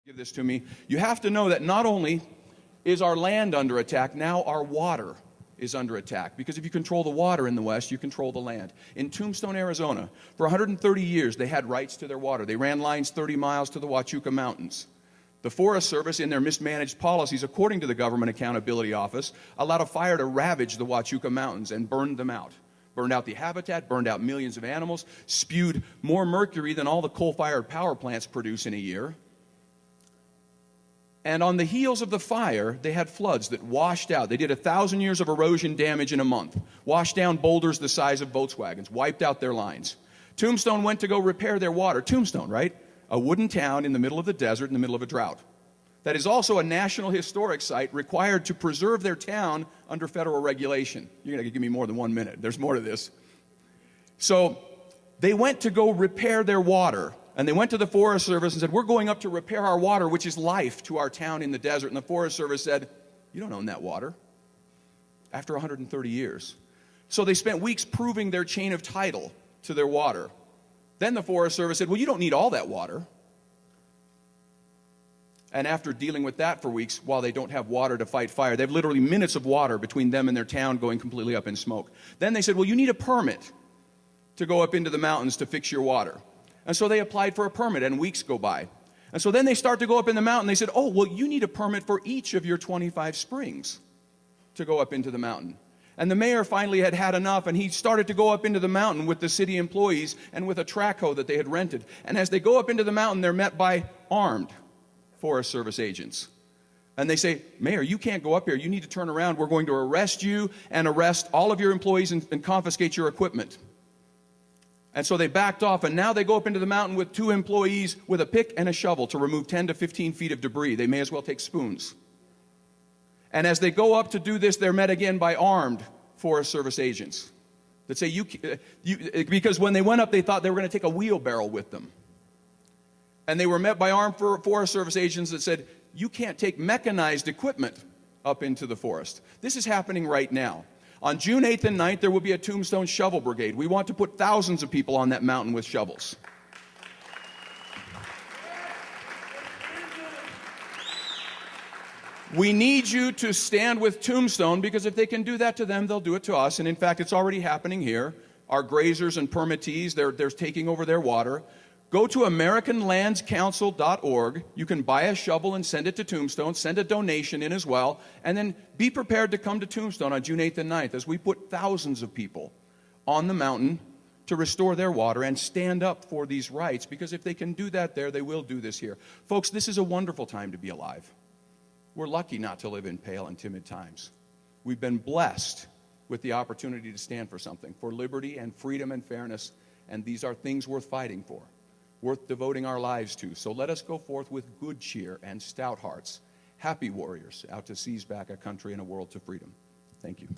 Give this to me. You have to know that not only is our land under attack, now our water is under attack. Because if you control the water in the West, you control the land. In Tombstone, Arizona, for 130 years, they had rights to their water. They ran lines 30 miles to the Huachuca Mountains. The Forest Service, in their mismanaged policies, according to the Government Accountability Office, allowed a fire to ravage the Huachuca Mountains and burned them out. Burned out the habitat, burned out millions of animals, spewed more mercury than all the coal-fired power plants produce in a year. And on the heels of the fire, they had floods that washed out. They did 1,000 years of erosion damage in a month, washed down boulders the size of Volkswagens, wiped out their lines. Tombstone went to go repair their water. Tombstone, right? A wooden town in the middle of the desert in the middle of a drought. That is also a National Historic Site required to preserve their town under federal regulation. You're going to give me more than 1 minute. There's more to this. So they went to go repair their water. And they went to the Forest Service and said, we're going up to repair our water, which is life to our town in the desert. And the Forest Service said, you don't own that water. After 130 years. So they spent weeks proving their chain of title to their water. Then the Forest Service said, well, you don't need all that water. And after dealing with that for weeks, while they don't have water to fight fire, they have literally minutes of water between them and their town going completely up in smoke. Then they said, well, you need a permit to go up into the mountains to fix your water. And so they applied for a permit, and weeks go by. And so then they start to go up in the mountain. They said, oh, well, you need a permit for each of your 25 springs to go up into the mountain. And the mayor finally had had enough, and he started to go up into the mountain with the city employees and with a track hoe that they had rented. And as they go up into the mountain, they're met by armed Forest Service agents. And they say, Mayor, you can't go up here. You need to turn around. We're going to arrest you and arrest all of your employees and confiscate your equipment. And so they backed off, and now they go up into the mountain with 2 employees with a pick and a shovel to remove 10 to 15 feet of debris. They may as well take spoons. And as they go up to do this, they're met again by armed Forest Service agents that say, because when they went up, they thought they were going to take a wheelbarrow with them. And they were met by armed Forest Service agents that said, you can't take mechanized equipment up into the forest. This is happening right now. On June 8th and 9th, there will be a Tombstone shovel brigade. We want to put thousands of people on that mountain with shovels. We need you to stand with Tombstone, because if they can do that to them, they'll do it to us. And in fact, it's already happening here. Our grazers and permittees, they're taking over their water. Go to AmericanLandsCouncil.org. You can buy a shovel and send it to Tombstone. Send a donation in as well. And then be prepared to come to Tombstone on June 8th and 9th as we put thousands of people on the mountain to restore their water and stand up for these rights. Because if they can do that there, they will do this here. Folks, this is a wonderful time to be alive. We're lucky not to live in pale and timid times. We've been blessed with the opportunity to stand for something, for liberty and freedom and fairness. And these are things worth fighting for, worth devoting our lives to. So let us go forth with good cheer and stout hearts, happy warriors out to seize back a country and a world to freedom. Thank you.